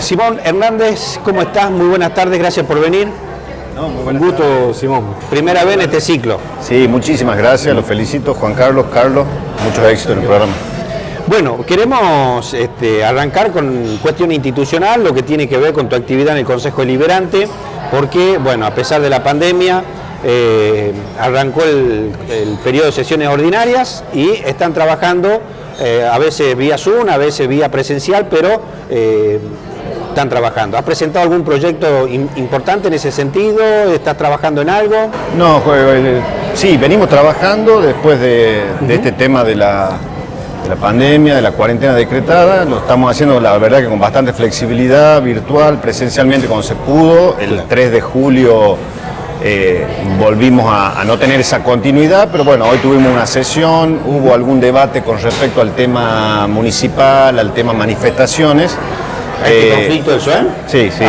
Simón Hernández, ¿cómo estás? Muy buenas tardes, gracias por venir. No, muy Un gusto, tardes. Simón. Primera vez en este ciclo. Sí, muchísimas gracias, los felicito, Juan Carlos, muchos éxitos en el programa. Bueno, queremos arrancar con cuestión institucional, lo que tiene que ver con tu actividad en el Consejo Deliberante, porque, bueno, a pesar de la pandemia, arrancó el periodo de sesiones ordinarias y están trabajando, a veces vía Zoom, a veces vía presencial, pero están trabajando. ¿Has presentado algún proyecto importante en ese sentido? ¿Estás trabajando en algo? No, sí, venimos trabajando después de este tema de la pandemia, de la cuarentena decretada. Lo estamos haciendo, la verdad, que con bastante flexibilidad, virtual, presencialmente cuando se pudo. El 3 de julio volvimos a no tener esa continuidad, pero bueno, hoy tuvimos una sesión, hubo algún debate con respecto al tema municipal, al tema manifestaciones. ¿Hay conflicto del SOEM? Sí, sí.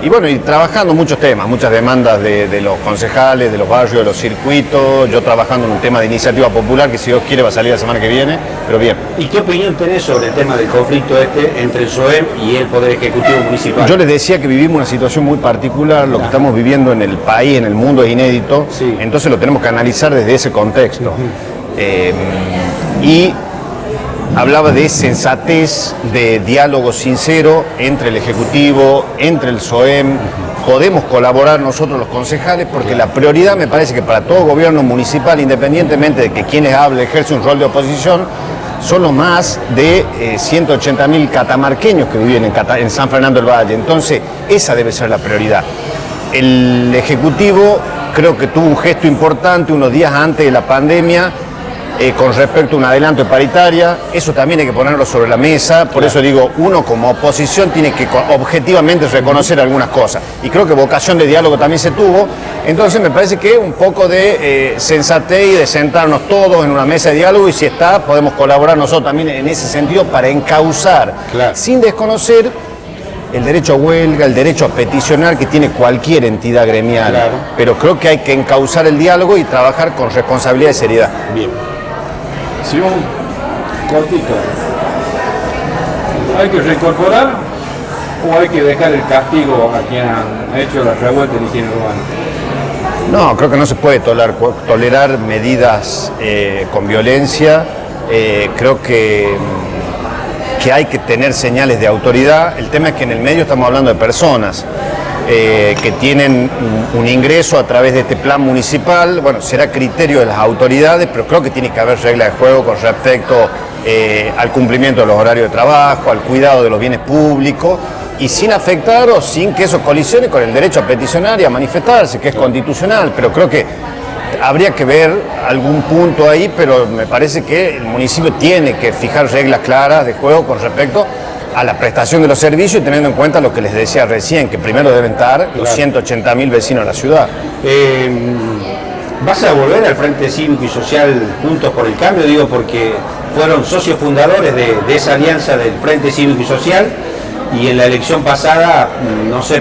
Y bueno, y trabajando muchos temas, muchas demandas de los concejales, de los barrios, de los circuitos. Yo trabajando en un tema de iniciativa popular que, si Dios quiere, va a salir la semana que viene, pero bien. ¿Y qué opinión tenés sobre el tema del conflicto entre el SOEM y el Poder Ejecutivo Municipal? Yo les decía que vivimos una situación muy particular, lo que estamos viviendo en el país, en el mundo, es inédito, sí. Entonces lo tenemos que analizar desde ese contexto. Y hablaba de sensatez, de diálogo sincero entre el Ejecutivo, entre el SOEM. Podemos colaborar nosotros los concejales, porque la prioridad, me parece, que para todo gobierno municipal, independientemente de que quienes hablen ejerce un rol de oposición, son los más de 180.000 catamarqueños que viven en San Fernando del Valle. Entonces, esa debe ser la prioridad. El Ejecutivo creo que tuvo un gesto importante unos días antes de la pandemia, con respecto a un adelanto de paritaria. Eso también hay que ponerlo sobre la mesa. Por eso digo, uno como oposición tiene que objetivamente reconocer algunas cosas. Y creo que vocación de diálogo también se tuvo. Entonces me parece que un poco de sensatez y de sentarnos todos en una mesa de diálogo, y si está, podemos colaborar nosotros también en ese sentido para encauzar, sin desconocer el derecho a huelga, el derecho a peticionar que tiene cualquier entidad gremial. Pero creo que hay que encauzar el diálogo y trabajar con responsabilidad y seriedad. Bien. Simón, cortito. ¿Hay que reincorporar o hay que dejar el castigo a quien han hecho la revuelta en higiene urbana? No, creo que no se puede tolerar medidas con violencia. Creo que hay que tener señales de autoridad. El tema es que en el medio estamos hablando de personas que tienen un ingreso a través de este plan municipal. Bueno, será criterio de las autoridades, pero creo que tiene que haber reglas de juego con respecto al cumplimiento de los horarios de trabajo, al cuidado de los bienes públicos, y sin afectar o sin que eso colisione con el derecho a peticionar y a manifestarse, que es constitucional. Pero creo que habría que ver algún punto ahí, pero me parece que el municipio tiene que fijar reglas claras de juego con respecto a la prestación de los servicios, y teniendo en cuenta lo que les decía recién, que primero deben estar los 180.000 vecinos de la ciudad. ¿Vas a volver al Frente Cívico y Social Juntos por el Cambio? Digo, porque fueron socios fundadores de esa alianza del Frente Cívico y Social, y en la elección pasada, no sé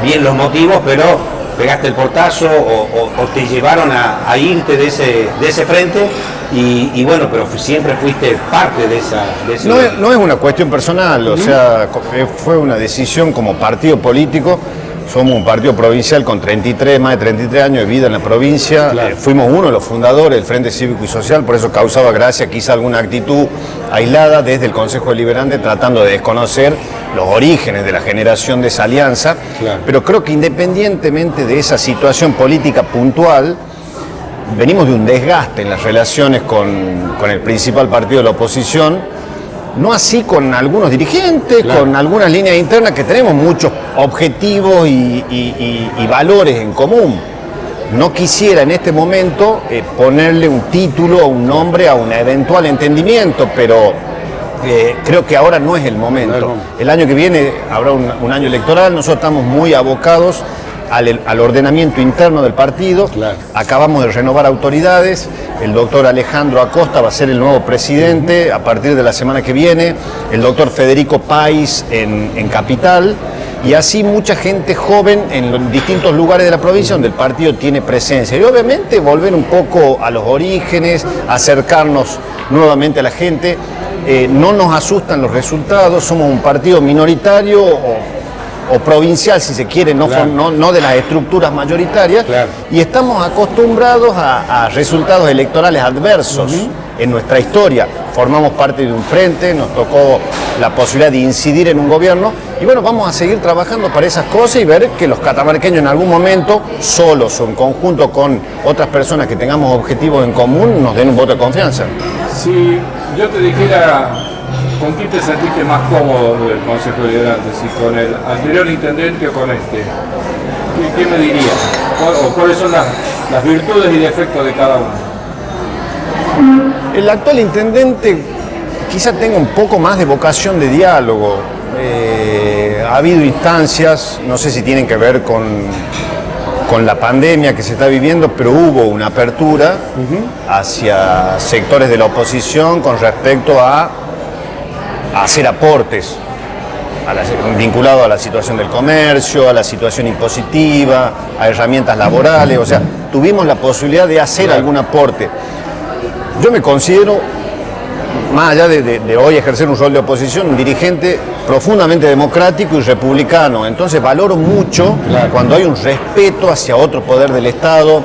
bien los motivos, pero pegaste el portazo o te llevaron a irte de ese frente, y bueno, pero siempre fuiste parte de ese... No es una cuestión personal, o sea, fue una decisión como partido político. Somos un partido provincial con más de 33 años de vida en la provincia. Fuimos uno de los fundadores del Frente Cívico y Social, por eso causaba gracia quizá alguna actitud aislada desde el Consejo Deliberante, tratando de desconocer los orígenes de la generación de esa alianza. Pero creo que, independientemente de esa situación política puntual, venimos de un desgaste en las relaciones con el principal partido de la oposición. No así con algunos dirigentes, con algunas líneas internas que tenemos muchos objetivos y valores en común. No quisiera en este momento ponerle un título o un nombre a un eventual entendimiento, pero creo que ahora no es el momento. El año que viene habrá un año electoral. Nosotros estamos muy abocados al ordenamiento interno del partido. Acabamos de renovar autoridades. El doctor Alejandro Acosta va a ser el nuevo presidente a partir de la semana que viene. El doctor Federico País en Capital. Y así mucha gente joven en los distintos lugares de la provincia donde el partido tiene presencia. Y obviamente volver un poco a los orígenes, acercarnos nuevamente a la gente. no nos asustan los resultados, somos un partido minoritario o provincial, si se quiere, no, Claro. no de las estructuras mayoritarias, Claro. y estamos acostumbrados a resultados electorales adversos en nuestra historia. Formamos parte de un frente, nos tocó la posibilidad de incidir en un gobierno, y bueno, vamos a seguir trabajando para esas cosas y ver que los catamarqueños en algún momento, solos o en conjunto con otras personas que tengamos objetivos en común, nos den un voto de confianza. Si yo te dijera, ¿con quién te sentiste más cómodo del Consejo Deliberante? Si con el anterior intendente o con este. ¿Qué me dirías? ¿O cuáles son las virtudes y defectos de cada uno? El actual intendente quizá tenga un poco más de vocación de diálogo. Ha habido instancias, no sé si tienen que ver con la pandemia que se está viviendo, pero hubo una apertura hacia sectores de la oposición con respecto a hacer aportes vinculados a la situación del comercio, a la situación impositiva, a herramientas laborales. O sea, tuvimos la posibilidad de hacer algún aporte. Yo me considero, más allá de hoy ejercer un rol de oposición, un dirigente profundamente democrático y republicano. Entonces valoro mucho cuando hay un respeto hacia otro poder del Estado,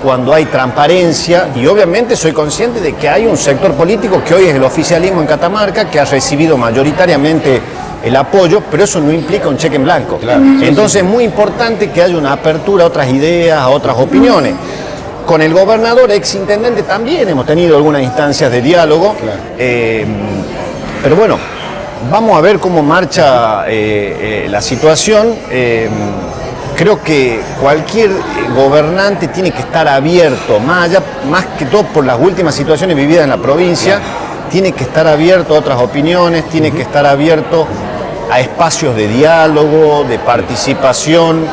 cuando hay transparencia, y obviamente soy consciente de que hay un sector político que hoy es el oficialismo en Catamarca, que ha recibido mayoritariamente el apoyo, pero eso no implica un cheque en blanco. Entonces es muy importante que haya una apertura a otras ideas, a otras opiniones. Con el gobernador, exintendente, también hemos tenido algunas instancias de diálogo, pero bueno, vamos a ver cómo marcha la situación. Creo que cualquier gobernante tiene que estar abierto, más que todo por las últimas situaciones vividas en la provincia, tiene que estar abierto a otras opiniones, tiene que estar abierto a espacios de diálogo, de participación,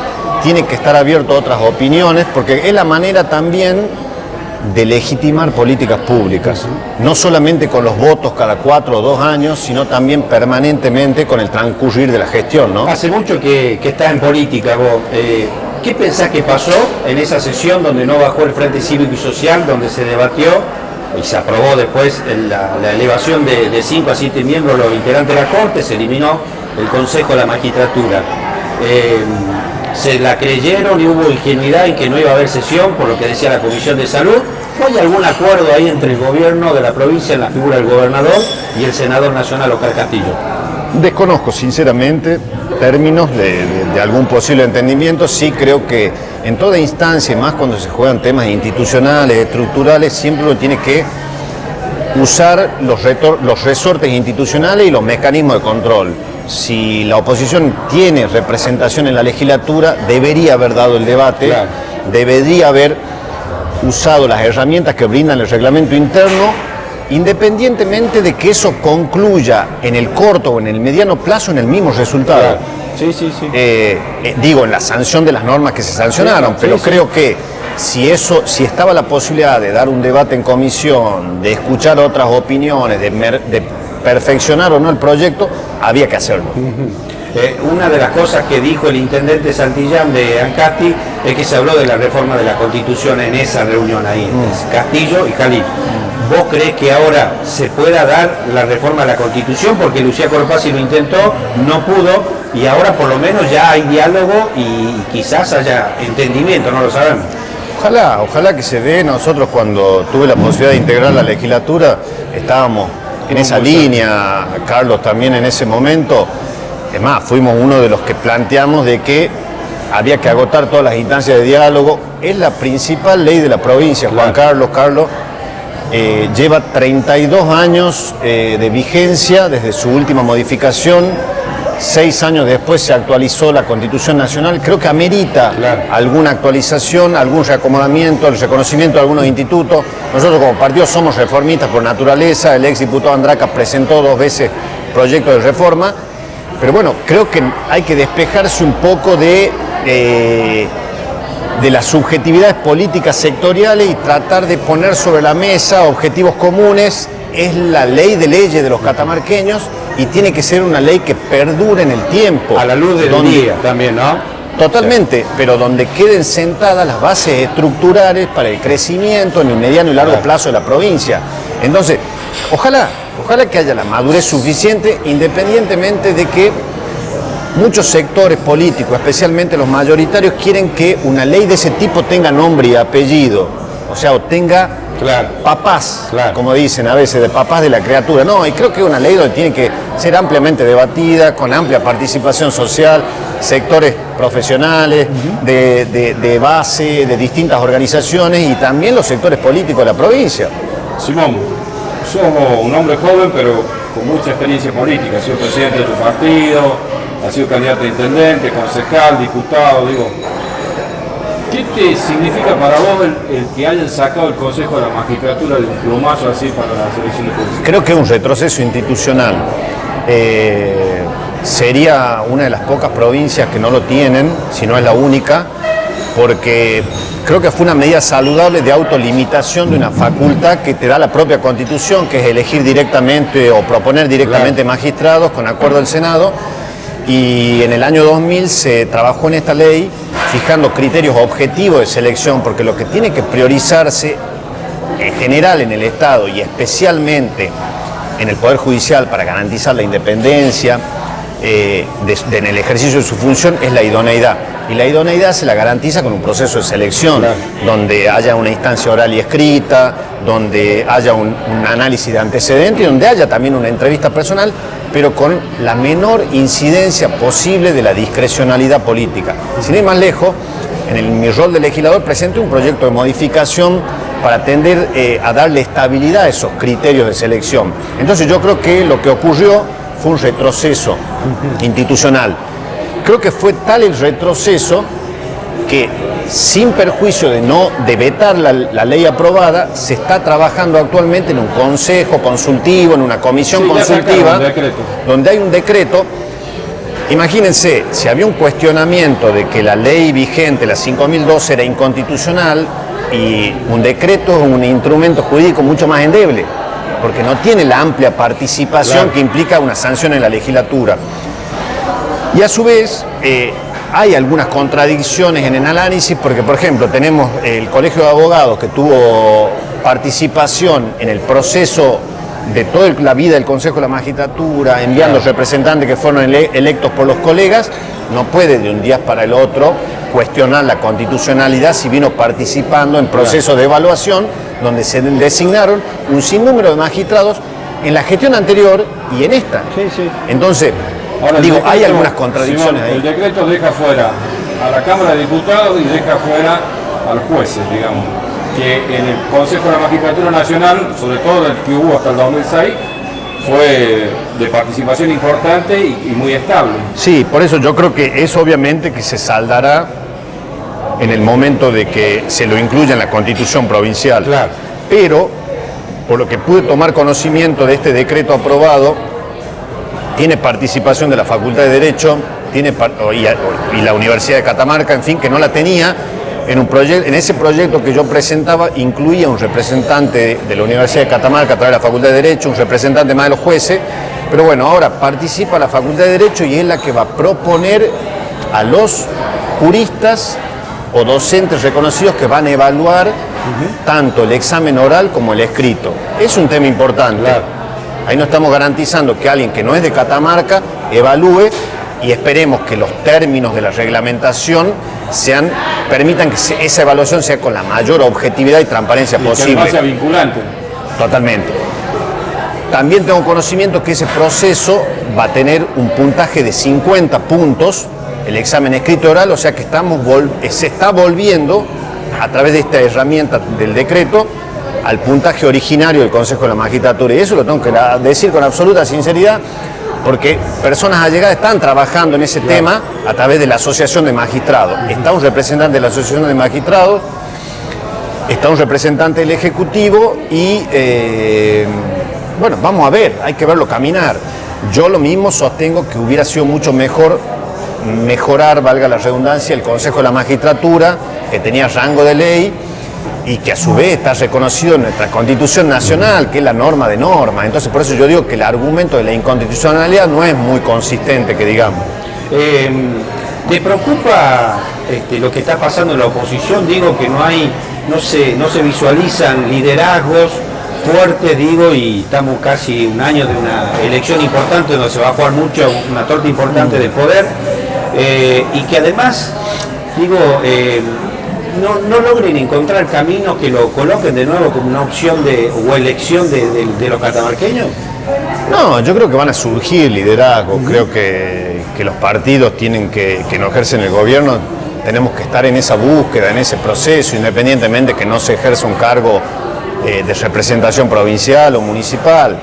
tiene que estar abierto a otras opiniones, porque es la manera también de legitimar políticas públicas, no solamente con los votos cada 4 o 2 años, sino también permanentemente con el transcurrir de la gestión, ¿no? Hace mucho que estás en política vos. ¿Qué pensás que pasó en esa sesión donde no bajó el Frente Cívico y Social, donde se debatió y se aprobó después la elevación de 5 a 7 miembros los integrantes de la Corte, se eliminó el Consejo de la Magistratura? Se la creyeron y hubo ingenuidad en que no iba a haber sesión, por lo que decía la Comisión de Salud. ¿No hay algún acuerdo ahí entre el gobierno de la provincia, en la figura del gobernador, y el senador nacional Oscar Castillo? Desconozco sinceramente términos de algún posible entendimiento. Sí creo que en toda instancia, más cuando se juegan temas institucionales, estructurales, siempre uno tiene que usar los resortes institucionales y los mecanismos de control. Si la oposición tiene representación en la legislatura, debería haber dado el debate, debería haber usado las herramientas que brindan el reglamento interno, independientemente de que eso concluya en el corto o en el mediano plazo en el mismo resultado. Sí. Digo, en la sanción de las normas que se sancionaron, pero creo que si estaba la posibilidad de dar un debate en comisión, de escuchar otras opiniones, de perfeccionar o no el proyecto, había que hacerlo. Una de las cosas que dijo el intendente Santillán de Ancasti es que se habló de la reforma de la Constitución en esa reunión ahí, Castillo y Jalil. ¿Vos creés que ahora se pueda dar la reforma de la Constitución? Porque Lucía Corpazzi lo intentó, no pudo, y ahora por lo menos ya hay diálogo y quizás haya entendimiento, no lo sabemos. Ojalá que se dé. Nosotros, cuando tuve la posibilidad de integrar la legislatura, estábamos en esa línea, Carlos también en ese momento. Es más, fuimos uno de los que planteamos de que había que agotar todas las instancias de diálogo. Es la principal ley de la provincia, Juan Carlos. Lleva 32 años de vigencia desde su última modificación. 6 años después se actualizó la Constitución Nacional. Creo que amerita alguna actualización, algún reacomodamiento, el reconocimiento de algunos institutos. Nosotros como partido somos reformistas por naturaleza. El exdiputado Andraca presentó 2 veces proyectos de reforma. Pero bueno, creo que hay que despejarse un poco de las subjetividades políticas sectoriales y tratar de poner sobre la mesa objetivos comunes. Es la ley de leyes de los catamarqueños y tiene que ser una ley que perdure en el tiempo. A la luz del día también, ¿no? Totalmente, pero donde queden sentadas las bases estructurales para el crecimiento en el mediano y largo plazo de la provincia. Entonces, ojalá Ojalá que haya la madurez suficiente, independientemente de que muchos sectores políticos, especialmente los mayoritarios, quieren que una ley de ese tipo tenga nombre y apellido, o sea, o tenga papás, como dicen a veces, de papás de la criatura. No, y creo que una ley donde tiene que ser ampliamente debatida, con amplia participación social, sectores profesionales, de base, de distintas organizaciones y también los sectores políticos de la provincia. Simón, sos un hombre joven, pero con mucha experiencia política. Has sido presidente de tu partido, has sido candidato a intendente, concejal, diputado, digo. ¿Qué te significa para vos el que hayan sacado el Consejo de la Magistratura de un plumazo así para las elecciones judiciales? Creo que es un retroceso institucional. Sería una de las pocas provincias que no lo tienen, si no es la única, porque creo que fue una medida saludable de autolimitación de una facultad que te da la propia Constitución, que es elegir directamente o proponer directamente magistrados con acuerdo del Senado. Y en el año 2000 se trabajó en esta ley fijando criterios objetivos de selección, porque lo que tiene que priorizarse en general en el Estado y especialmente en el Poder Judicial para garantizar la independencia en el ejercicio de su función es la idoneidad. Y la idoneidad se la garantiza con un proceso de selección, donde haya una instancia oral y escrita, donde haya un análisis de antecedentes y donde haya también una entrevista personal, pero con la menor incidencia posible de la discrecionalidad política. Sin ir más lejos, en mi rol de legislador presenté un proyecto de modificación para tender a darle estabilidad a esos criterios de selección. Entonces yo creo que lo que ocurrió fue un retroceso institucional. Creo que fue tal el retroceso que, sin perjuicio de vetar la ley aprobada, se está trabajando actualmente en un consejo consultivo, en una comisión consultiva, donde hay un decreto. Imagínense, si había un cuestionamiento de que la ley vigente, la 5012, era inconstitucional, y un decreto es un instrumento jurídico mucho más endeble, porque no tiene la amplia participación que implica una sanción en la legislatura. Y a su vez, hay algunas contradicciones en el análisis, porque por ejemplo tenemos el Colegio de Abogados que tuvo participación en el proceso de toda la vida del Consejo de la Magistratura, enviando representantes que fueron electos por los colegas, no puede de un día para el otro cuestionar la constitucionalidad si vino participando en procesos de evaluación donde se designaron un sinnúmero de magistrados en la gestión anterior y en esta. Entonces, ahora, digo, hay algunas contradicciones ahí. El decreto deja fuera a la Cámara de Diputados y deja fuera a los jueces, digamos, que en el Consejo de la Magistratura Nacional, sobre todo el que hubo hasta el 2006, fue de participación importante y muy estable. Sí, por eso yo creo que es obviamente que se saldará en el momento de que se lo incluya en la Constitución provincial. Claro. Pero, por lo que pude tomar conocimiento de este decreto aprobado, tiene participación de la Facultad de Derecho y la Universidad de Catamarca, en fin, que no la tenía. En ese proyecto que yo presentaba incluía un representante de la Universidad de Catamarca a través de la Facultad de Derecho, un representante más de los jueces, pero bueno, ahora participa la Facultad de Derecho y es la que va a proponer a los juristas o docentes reconocidos que van a evaluar tanto el examen oral como el escrito. Es un tema importante. Claro. Ahí no estamos garantizando que alguien que no es de Catamarca evalúe y esperemos que los términos de la reglamentación permitan que esa evaluación sea con la mayor objetividad y transparencia posible. Que sea vinculante. Totalmente. También tengo conocimiento que ese proceso va a tener un puntaje de 50 puntos, el examen escrito oral, o sea que se está volviendo a través de esta herramienta del decreto al puntaje originario del Consejo de la Magistratura. Y eso lo tengo que decir con absoluta sinceridad, porque personas allegadas están trabajando en ese tema a través de la Asociación de Magistrados. Está un representante de la Asociación de Magistrados, está un representante del Ejecutivo y, bueno, vamos a ver, hay que verlo caminar. Yo lo mismo sostengo que hubiera sido mucho mejor mejorar, valga la redundancia, el Consejo de la Magistratura, que tenía rango de ley y que a su vez está reconocido en nuestra Constitución Nacional, que es la norma de normas. Entonces, por eso yo digo que el argumento de la inconstitucionalidad no es muy consistente, que digamos. ¿Te preocupa lo que está pasando en la oposición? Digo que no se visualizan liderazgos fuertes, digo, y estamos casi un año de una elección importante donde se va a jugar mucho, una torta importante de poder, y que además, digo, no logren encontrar caminos que lo coloquen de nuevo como una opción o elección de los catamarqueños. No, yo creo que van a surgir liderazgos, creo que los partidos tienen que no ejercen el gobierno, tenemos que estar en esa búsqueda, en ese proceso, independientemente que no se ejerza un cargo de representación provincial o municipal.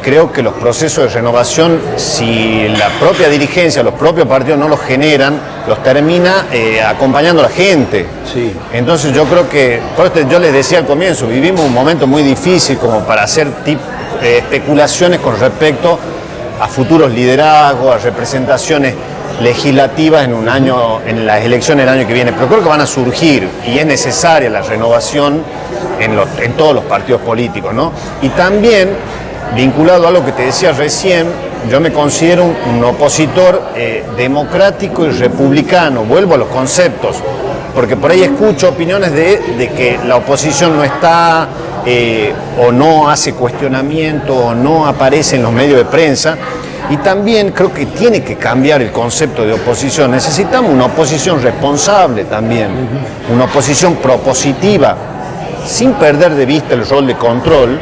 Creo que los procesos de renovación, si la propia dirigencia, los propios partidos no los generan, los termina acompañando a la gente. Sí. Entonces yo creo que, por esto yo les decía al comienzo, vivimos un momento muy difícil como para hacer especulaciones con respecto a futuros liderazgos, a representaciones legislativas en las elecciones del año que viene, pero creo que van a surgir y es necesaria la renovación en todos los partidos políticos, ¿no? Y también, vinculado a lo que te decía recién, yo me considero un opositor democrático y republicano, vuelvo a los conceptos, porque por ahí escucho opiniones de que la oposición no está o no hace cuestionamiento o no aparece en los medios de prensa. Y también creo que tiene que cambiar el concepto de oposición. Necesitamos una oposición responsable también, una oposición propositiva, sin perder de vista el rol de control.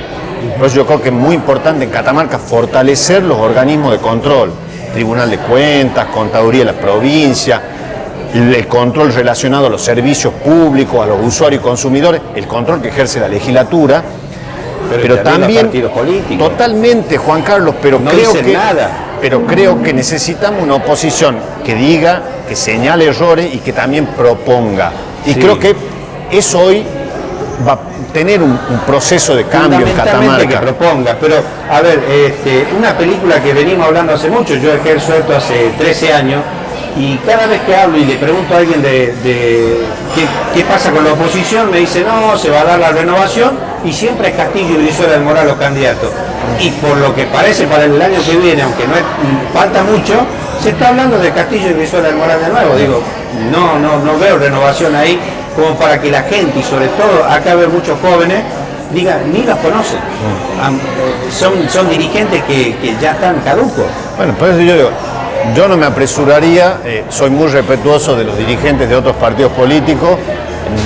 Por eso yo creo que es muy importante en Catamarca fortalecer los organismos de control, Tribunal de Cuentas, Contaduría de la provincia, el control relacionado a los servicios públicos, a los usuarios y consumidores, el control que ejerce la legislatura. Pero también partidos políticos. Totalmente, Juan Carlos, pero no creo dicen nada. Pero creo que necesitamos una oposición que diga, que señale errores y que también proponga. Y sí, creo que eso hoy va a tener un proceso de cambio en Catamarca. Que proponga, pero a ver, una película que venimos hablando hace mucho, yo ejerzo esto hace 13 años, y cada vez que hablo y le pregunto a alguien qué pasa con la oposición, me dice no, se va a dar la renovación y siempre es Castillo y Brizuela del Moral los candidatos. Y por lo que parece para el año que viene, aunque falta mucho, se está hablando de Castillo y Brizuela del Moral de nuevo. Digo, no veo renovación ahí como para que la gente, y sobre todo acá veo muchos jóvenes, diga, ni los conocen. Son dirigentes que ya están caducos. Bueno, por eso yo digo, yo no me apresuraría, soy muy respetuoso de los dirigentes de otros partidos políticos,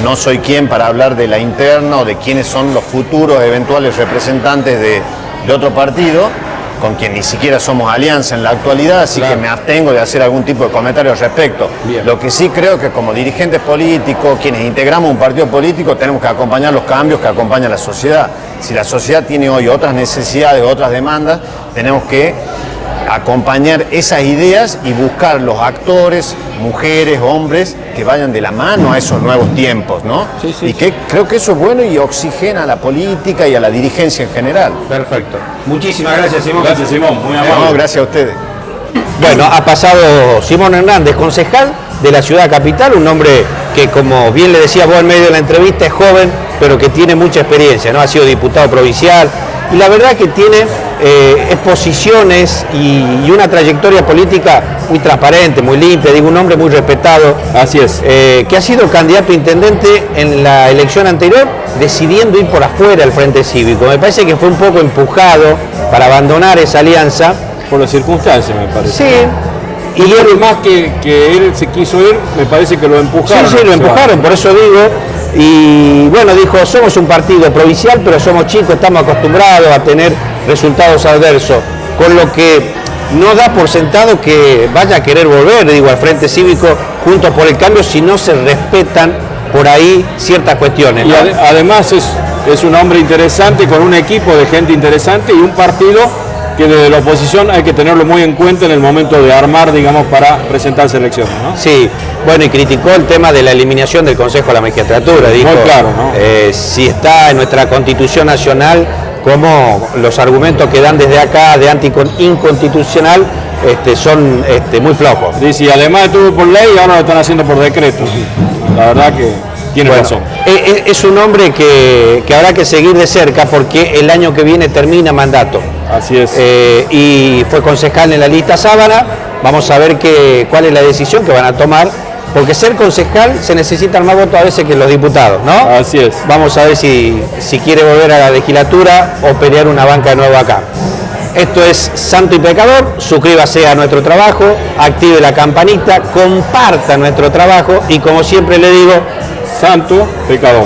no soy quien para hablar de la interna o de quiénes son los futuros eventuales representantes de otro partido, con quien ni siquiera somos alianza en la actualidad, así claro, que me abstengo de hacer algún tipo de comentario al respecto. Bien. Lo que sí creo que como dirigentes políticos, quienes integramos un partido político, tenemos que acompañar los cambios que acompaña la sociedad. Si la sociedad tiene hoy otras necesidades, otras demandas, tenemos que acompañar esas ideas y buscar los actores, mujeres, hombres, que vayan de la mano a esos nuevos tiempos, ¿no? Sí, sí, y que creo que eso es bueno y oxigena a la política y a la dirigencia en general. Perfecto. Muchísimas gracias, Simón. Gracias, Simón. Muy amable. No, gracias a ustedes. Bueno, ha pasado Simón Hernández, concejal de la ciudad capital, un hombre que, como bien le decía vos en medio de la entrevista, es joven, pero que tiene mucha experiencia, ¿no? Ha sido diputado provincial y la verdad que tiene exposiciones y una trayectoria política muy transparente, muy limpia, digo, un hombre muy respetado. Así es. Que ha sido candidato a intendente en la elección anterior, decidiendo ir por afuera al Frente Cívico. Me parece que fue un poco empujado para abandonar esa alianza. Por las circunstancias, me parece. Sí. Y él, más que él se quiso ir, me parece que lo empujaron. Sí, lo empujaron, por eso digo. Y bueno, dijo, somos un partido provincial, pero somos chicos, estamos acostumbrados a tener resultados adversos, con lo que no da por sentado que vaya a querer volver, digo, al Frente Cívico Juntos por el Cambio si no se respetan por ahí ciertas cuestiones, ¿no? Y además es un hombre interesante, con un equipo de gente interesante y un partido que desde la oposición hay que tenerlo muy en cuenta en el momento de armar, digamos, para presentarse a elecciones, ¿no? Sí, bueno, y criticó el tema de la eliminación del Consejo de la Magistratura, dijo, muy claro, ¿no? Si está en nuestra Constitución Nacional, como los argumentos que dan desde acá de inconstitucional son muy flojos. Dice, y además estuvo por ley y ahora lo están haciendo por decreto. La verdad que tiene razón. Es un hombre que habrá que seguir de cerca porque el año que viene termina mandato. Así es. Y fue concejal en la lista Sábana. Vamos a ver cuál es la decisión que van a tomar porque ser concejal se necesitan más votos a veces que los diputados, ¿no? Así es. Vamos a ver si quiere volver a la legislatura o pelear una banca nueva acá. Esto es Santo y Pecador, suscríbase a nuestro trabajo, active la campanita, comparta nuestro trabajo y como siempre le digo, Santo, pecador.